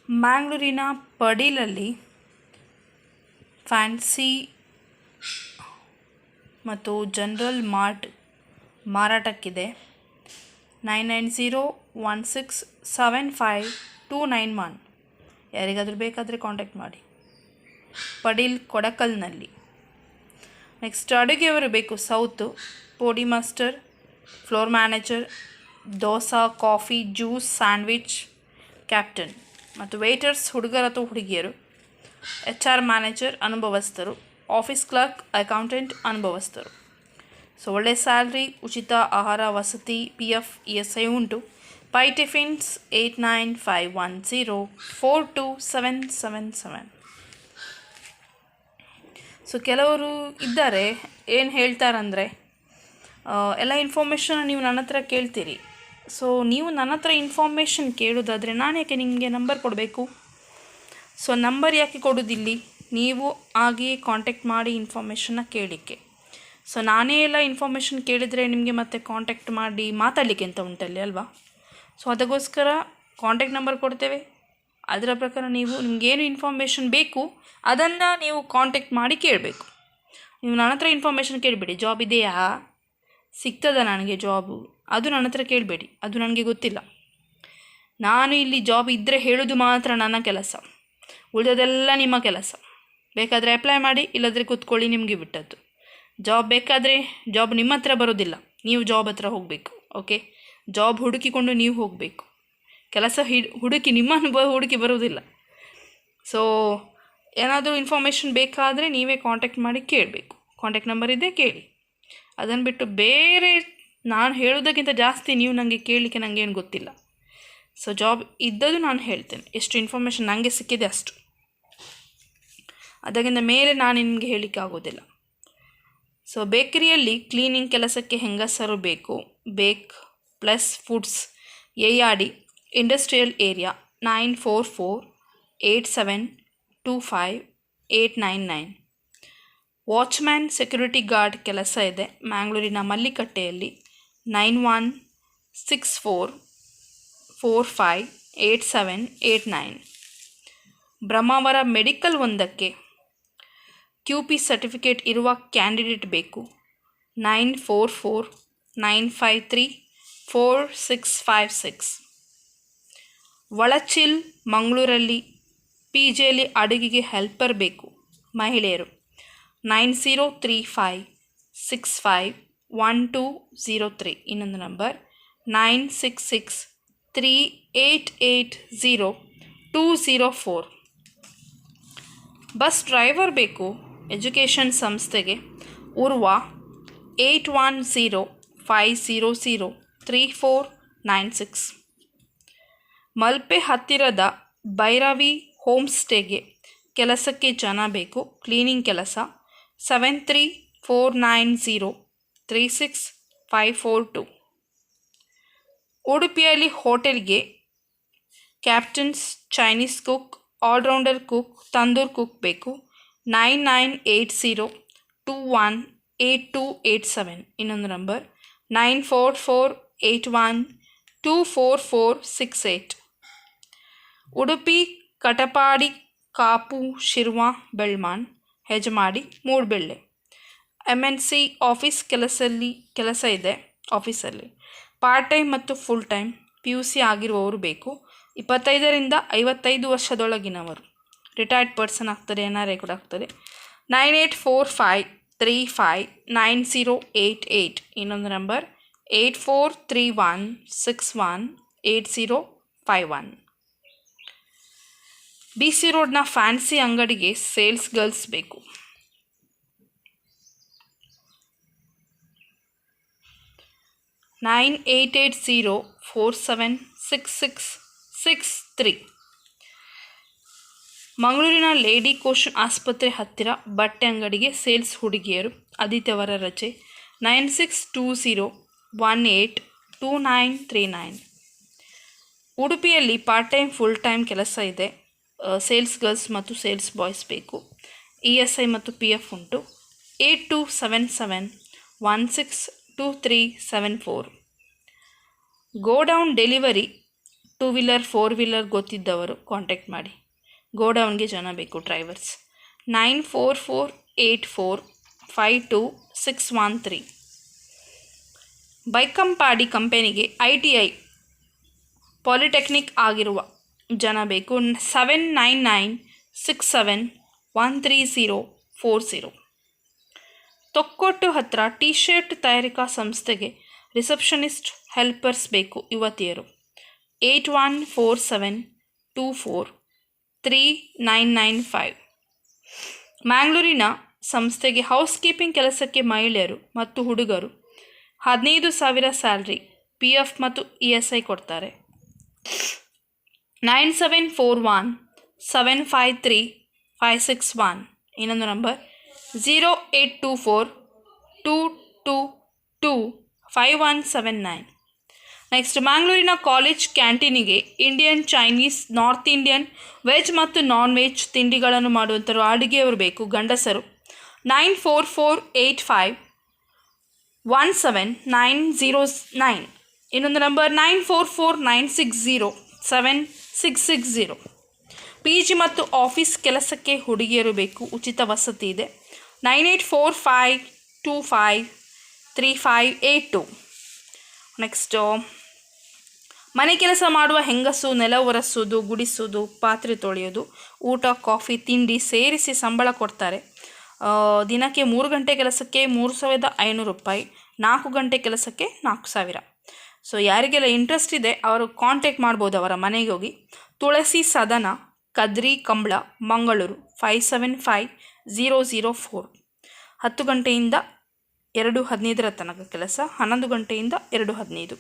ಮ್ಯಾಂಗ್ಳೂರಿನ ಪಡೀಲಲ್ಲಿ fancy ಮತ್ತು general mart ಮಾರಾಟಕ್ಕಿದೆ. 9901675291. ಯಾರಿಗಾದರೂ ಬೇಕಾದರೆ ಕಾಂಟ್ಯಾಕ್ಟ್ ಮಾಡಿ. ಪಡೀಲ್ ಕೊಡಕಲ್ನಲ್ಲಿ. ನೆಕ್ಸ್ಟ್ ಅಡುಗೆಯವರು ಬೇಕು. ಸೌತು, ಪೋಡಿ master, floor manager, dosa, coffee, juice, sandwich, captain ಮತ್ತು ವೇಟರ್ಸ್ ಹುಡುಗರು ಅಥವಾ ಹುಡುಗಿಯರು. HR ಮ್ಯಾನೇಜರ್ ಅನುಭವಸ್ಥರು, ಆಫೀಸ್ ಕ್ಲರ್ಕ್, ಅಕೌಂಟೆಂಟ್ ಅನುಭವಸ್ಥರು. ಸೊ ಒಳ್ಳೆ ಸ್ಯಾಲ್ರಿ, ಉಚಿತ ಆಹಾರ, ವಸತಿ, PF, ESI ಉಂಟು. ಪೈ ಟಿಫಿನ್ಸ್ 8951042777. ಸೊ ಕೆಲವರು ಇದ್ದಾರೆ ಏನು ಹೇಳ್ತಾರಂದರೆ, ಎಲ್ಲ ಇನ್ಫಾರ್ಮೇಷನ್ ನೀವು ನನ್ನ ಹತ್ರ ಕೇಳ್ತೀರಿ. ಸೊ ನೀವು ನನ್ನ ಹತ್ರ ಇನ್ಫಾರ್ಮೇಷನ್ ಕೇಳೋದಾದರೆ ನಾನು ಯಾಕೆ ನಿಮಗೆ ನಂಬರ್ ಕೊಡಬೇಕು? ಸೊ ನಂಬರ್ ಯಾಕೆ ಕೊಡೋದಿಲ್ಲಿ? ನೀವು ಹಾಗೆಯೇ ಕಾಂಟ್ಯಾಕ್ಟ್ ಮಾಡಿ ಇನ್ಫಾರ್ಮೇಷನ್ನ ಕೇಳಲಿಕ್ಕೆ. ಸೊ ನಾನೇ ಎಲ್ಲ ಇನ್ಫಾರ್ಮೇಷನ್ ಕೇಳಿದರೆ ನಿಮಗೆ ಮತ್ತೆ ಕಾಂಟ್ಯಾಕ್ಟ್ ಮಾಡಿ ಮಾತಾಡಲಿಕ್ಕೆ ಅಂತ ಉಂಟಲ್ಲಿ ಅಲ್ವಾ? ಸೊ ಅದಕ್ಕೋಸ್ಕರ ಕಾಂಟ್ಯಾಕ್ಟ್ ನಂಬರ್ ಕೊಡ್ತೇವೆ. ಅದರ ಪ್ರಕಾರ ನೀವು ನಿಮಗೇನು ಇನ್ಫಾರ್ಮೇಷನ್ ಬೇಕು ಅದನ್ನು ನೀವು ಕಾಂಟ್ಯಾಕ್ಟ್ ಮಾಡಿ ಕೇಳಬೇಕು. ನೀವು ನನ್ನ ಹತ್ರ ಇನ್ಫಾರ್ಮೇಷನ್ ಕೇಳಬೇಡಿ. ಜಾಬ್ ಇದೆಯಾ, ಸಿಗ್ತದ ನನಗೆ ಜಾಬು, ಅದು ನನ್ನ ಹತ್ರ ಕೇಳಬೇಡಿ. ಅದು ನನಗೆ ಗೊತ್ತಿಲ್ಲ. ನಾನು ಇಲ್ಲಿ ಜಾಬ್ ಇದ್ದರೆ ಹೇಳೋದು ಮಾತ್ರ ನನ್ನ ಕೆಲಸ, ಉಳಿದದೆಲ್ಲ ನಿಮ್ಮ ಕೆಲಸ. ಬೇಕಾದರೆ ಅಪ್ಲೈ ಮಾಡಿ, ಇಲ್ಲದ್ರೆ ಕೂತ್ಕೊಳ್ಳಿ, ನಿಮಗೆ ಬಿಟ್ಟದ್ದು. ಜಾಬ್ ಬೇಕಾದರೆ ಜಾಬ್ ನಿಮ್ಮ ಹತ್ರ ಬರೋದಿಲ್ಲ, ನೀವು ಜಾಬ್ ಹತ್ರ ಹೋಗಬೇಕು. ಓಕೆ, ಜಾಬ್ ಹುಡುಕಿಕೊಂಡು ನೀವು ಹೋಗಬೇಕು. ಕೆಲಸ ಹುಡುಕಿ ನಿಮ್ಮ ಹುಡುಕಿ ಬರೋದಿಲ್ಲ. ಸೊ ಏನಾದರೂ ಇನ್ಫಾರ್ಮೇಷನ್ ಬೇಕಾದರೆ ನೀವೇ ಕಾಂಟ್ಯಾಕ್ಟ್ ಮಾಡಿ ಕೇಳಬೇಕು. ಕಾಂಟ್ಯಾಕ್ಟ್ ನಂಬರ್ ಇದೆ, ಕೇಳಿ. ಅದನ್ನು ಬಿಟ್ಟು ಬೇರೆ ನಾನು ಹೇಳೋದಕ್ಕಿಂತ ಜಾಸ್ತಿ ನೀವು ನನಗೆ ಕೇಳಲಿಕ್ಕೆ ನನಗೇನು ಗೊತ್ತಿಲ್ಲ. ಸೊ ಜಾಬ್ ಇದ್ದದ್ದು ನಾನು ಹೇಳ್ತೇನೆ, ಎಷ್ಟು ಇನ್ಫಾರ್ಮೇಷನ್ ನನಗೆ ಸಿಕ್ಕಿದೆ ಅಷ್ಟು. ಅದಕ್ಕಿಂತ ಮೇಲೆ ನಾನು ನಿಮಗೆ ಹೇಳಲಿಕ್ಕೆ ಆಗೋದಿಲ್ಲ. ಸೊ ಬೇಕರಿಯಲ್ಲಿ ಕ್ಲೀನಿಂಗ್ ಕೆಲಸಕ್ಕೆ ಹೆಂಗಸರು ಬೇಕು. Bake plus foods, ARD, industrial area, 9448725899. Watchman, security guard ಕೆಲಸ ಇದೆ ಮ್ಯಾಂಗ್ಳೂರಿನ ಮಲ್ಲಿಕಟ್ಟೆಯಲ್ಲಿ. 9164458789. ಬ್ರಹ್ಮಾವರ ಮೆಡಿಕಲ್ ಒಂದಕ್ಕೆ QP ಸರ್ಟಿಫಿಕೇಟ್ ಇರುವ ಕ್ಯಾಂಡಿಡೇಟ್ ಬೇಕು. 9449534656. ಒಳಚಿಲ್ ಮಂಗಳೂರಲ್ಲಿ PJಯಲ್ಲಿ ಅಡುಗೆಗೆ ಹೆಲ್ಪರ್ ಬೇಕು, ಮಹಿಳೆಯರು. 9035651203. ಇನ್ನೊಂದು ನಂಬರ್ 9663880204. ಬಸ್ ಡ್ರೈವರ್ ಬೇಕು ಎಜುಕೇಷನ್ ಸಂಸ್ಥೆಗೆ. ಉರ್ವ 8105003496. ಮಲ್ಪೆ ಹತ್ತಿರದ ಭೈರವಿ ಹೋಮ್ ಸ್ಟೇಗೆ ಕೆಲಸಕ್ಕೆ ಜನ ಬೇಕು, ಕ್ಲೀನಿಂಗ್ ಕೆಲಸ. 7349036542. ಉಡುಪಿಯಲ್ಲಿ ಹೋಟೆಲ್ಗೆ captains, Chinese cook, all rounder cook, tandoor cook ಬೇಕು. 9980218287. ಇನ್ನೊಂದು number 9448124468. Udupi Katapadi, Kapu, Shirva, Belman, Hejamadi, Moodbelle. MNC office ಕೆಲಸ ಇದೆ ಆಫೀಸಲ್ಲಿ. ಪಾರ್ಟ್ ಟೈಮ್ ಮತ್ತು ಫುಲ್ ಟೈಮ್. PUC ಆಗಿರುವವರು ಬೇಕು. 25ರಿಂದ 55 ವರ್ಷದೊಳಗಿನವರು. ರಿಟೈರ್ಡ್ ಪರ್ಸನ್ ಆಗ್ತದೆ, NRI ಕೂಡ ಆಗ್ತದೆ. 9845359088. ಇನ್ನೊಂದು ನಂಬರ್ 8431618051. BC ರೋಡ್ನ ಫ್ಯಾನ್ಸಿ ಅಂಗಡಿಗೆ ಸೇಲ್ಸ್ ಗರ್ಲ್ಸ್ ಬೇಕು. 9880476663. ಮಂಗಳೂರಿನ ಲೇಡಿ ಕೋಶನ್ ಆಸ್ಪತ್ರೆ ಹತ್ತಿರ ಬಟ್ಟೆ ಅಂಗಡಿಗೆ ಸೇಲ್ಸ್ ಹುಡುಗಿಯರು. ಆದಿತ್ಯವಾರ ರಜೆ. 9620182939. ಉಡುಪಿಯಲ್ಲಿ ಪಾರ್ಟ್ ಟೈಮ್ ಫುಲ್ ಟೈಮ್ ಕೆಲಸ ಇದೆ. ಸೇಲ್ಸ್ ಗರ್ಲ್ಸ್ ಮತ್ತು ಸೇಲ್ಸ್ ಬಾಯ್ಸ್ ಬೇಕು. ESI ಮತ್ತು PF ಉಂಟು. 8277162374. Godown delivery two wheeler 4 wheeler ಗೊತ್ತಿದ್ದವರು ಕಾಂಟ್ಯಾಕ್ಟ್ ಮಾಡಿ. ಗೋಡೌನ್ಗೆ ಜನ ಬೇಕು ಡ್ರೈವರ್ಸ್. 9448452613. ಬೈಕಂಪಾಡಿ ಕಂಪನಿಗೆ ITI ಪಾಲಿಟೆಕ್ನಿಕ್ ಆಗಿರುವ ಜನ ಬೇಕು. 7996713040. ತೊಕ್ಕೊಟ್ಟು ಹತ್ರ ಟಿ ಶರ್ಟ್ ತಯಾರಿಕಾ ಸಂಸ್ಥೆಗೆ ರಿಸೆಪ್ಷನಿಸ್ಟ್ ಹೆಲ್ಪರ್ಸ್ ಬೇಕು ಯುವತಿಯರು. 8147243995. ಮ್ಯಾಂಗ್ಳೂರಿನ ಸಂಸ್ಥೆಗೆ ಹೌಸ್ ಕೀಪಿಂಗ್ ಕೆಲಸಕ್ಕೆ ಮಹಿಳೆಯರು ಮತ್ತು ಹುಡುಗರು. 15,000 ಸ್ಯಾಲ್ರಿ, PF ಮತ್ತು ESI ಕೊಡ್ತಾರೆ. 9741753561. ಇನ್ನೊಂದು ನಂಬರ್ 0824225179. ನೆಕ್ಸ್ಟ್, ಮ್ಯಾಂಗ್ಳೂರಿನ ಕಾಲೇಜ್ ಕ್ಯಾಂಟೀನಿಗೆ Indian, Chinese, north Indian, veg ಮತ್ತು ನಾನ್ ವೆಜ್ ತಿಂಡಿಗಳನ್ನು ಮಾಡುವಂಥರು ಅಡುಗೆಯವರು ಬೇಕು ಗಂಡಸರು. 9448517909. ಇನ್ನೊಂದು ನಂಬರ್ 9449607660. PG ಮತ್ತು ಆಫೀಸ್ ಕೆಲಸಕ್ಕೆ ಹುಡುಗಿಯರು ಬೇಕು, ಉಚಿತ ವಸತಿ ಇದೆ. 9845253582. ನೆಕ್ಸ್ಟು, ಮನೆ ಕೆಲಸ ಮಾಡುವ ಹೆಂಗಸು ನೆಲ ಒರೆಸೋದು, ಗುಡಿಸೋದು, ಪಾತ್ರೆ ತೊಳೆಯೋದು, ಊಟ, ಕಾಫಿ, ತಿಂಡಿ ಸೇರಿಸಿ ಸಂಬಳ ಕೊಡ್ತಾರೆ. ದಿನಕ್ಕೆ 3 ಗಂಟೆ ಕೆಲಸಕ್ಕೆ 3,500 ರೂಪಾಯಿ, 4 ಗಂಟೆ ಕೆಲಸಕ್ಕೆ 4,000. ಸೊ ಯಾರಿಗೆಲ್ಲ ಇಂಟ್ರೆಸ್ಟ್ ಇದೆ ಅವರು ಕಾಂಟ್ಯಾಕ್ಟ್ ಮಾಡ್ಬೋದು ಅವರ ಮನೆಗೆ ಹೋಗಿ. ತುಳಸಿ ಸದನ, ಕದ್ರಿ ಕಂಬಳ, ಮಂಗಳೂರು 575004. 10 ಗಂಟೆಯಿಂದ 2:15 ತನಕ ಕೆಲಸ, 11 ಗಂಟೆಯಿಂದ 2:15.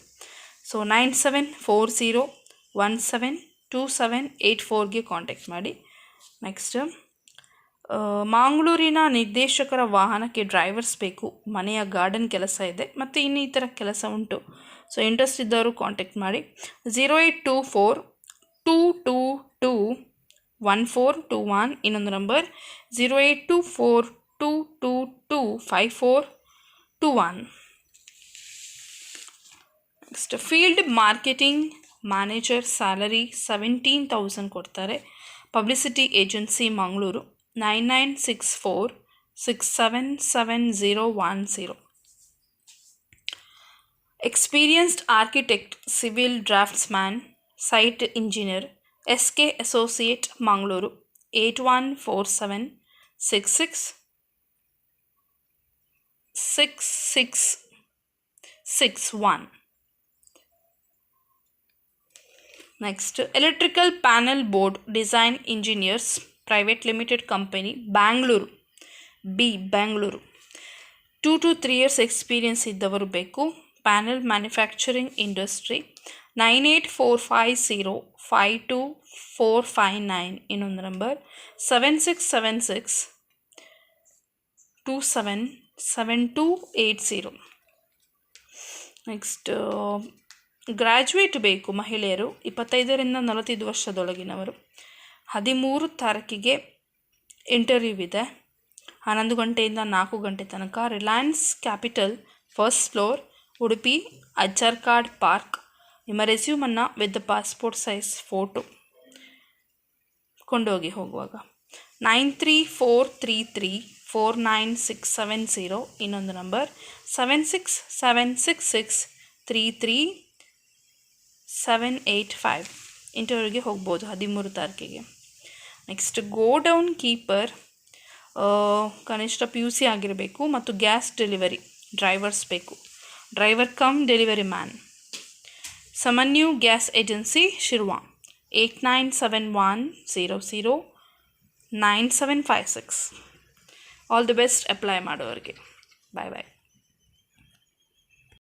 ಸೊ 9740172784ಗೆ ಕಾಂಟ್ಯಾಕ್ಟ್ ಮಾಡಿ. ನೆಕ್ಸ್ಟ್, ಮಂಗಳೂರಿನ ನಿರ್ದೇಶಕರ ವಾಹನಕ್ಕೆ ಡ್ರೈವರ್ಸ್ ಬೇಕು. ಮನೆಯ ಗಾರ್ಡನ್ ಕೆಲಸ ಇದೆ ಮತ್ತು ಇನ್ನಿತರ ಕೆಲಸ ಉಂಟು. ಸೊ ಇಂಟ್ರೆಸ್ಟ್ ಇದ್ದವರು ಕಾಂಟ್ಯಾಕ್ಟ್ ಮಾಡಿ. 0824221421. ಇನ್ನೊಂದು number 0824225421. Next, field marketing manager salary 17,000 ಕೊಡ್ತಾರೆ. Publicity agency Mangaluru 9964677010. Experienced architect, civil draftsman, site engineer, SK associate Mangaluru 8147666661. Next, electrical panel board design engineers private limited company Bangalore Bengaluru. 2 to 3 years experience ಇದ್ದವರು ಬೇಕು. Panel manufacturing industry 9845052459. ಇನ್ನೊಂದು number 7676277280. Next, graduate ಬೇಕು ಮಹಿಳೆಯರು 25ರಿಂದ 45 ವರ್ಷದೊಳಗಿನವರು. 13 ತಾರೀಕಿಗೆ interview ಇದೆ. 11 ಗಂಟೆಯಿಂದ 4 ಗಂಟೆ ತನಕ. Reliance Capital, first floor, Udupi, Ajjarkad park. ನಿಮ್ಮ ರೆಸ್ಯೂಮನ್ನು ವಿತ್ ಪಾಸ್ಪೋರ್ಟ್ ಸೈಜ್ ಫೋಟೋ ಕೊಂಡೋಗಿ ಹೋಗುವಾಗ. 9343349670. ಇನ್ನೊಂದು ನಂಬರ್ 7676633785. ಇಂಟರ್ವ್ಯೂಗೆ ಹೋಗ್ಬೋದು 13 ತಾರೀಕಿಗೆ. ನೆಕ್ಸ್ಟ್, ಗೋಡೌನ್ ಕೀಪರ್ ಕನಿಷ್ಠ PUC ಆಗಿರಬೇಕು ಮತ್ತು ಗ್ಯಾಸ್ ಡೆಲಿವರಿ ಡ್ರೈವರ್ಸ್ ಬೇಕು. Driver cum delivery man. Samanyu gas agency Shirva 8971009756. All the best apply ಮಾಡೋರಿಗೆ. ಬಾಯ್ ಬಾಯ್.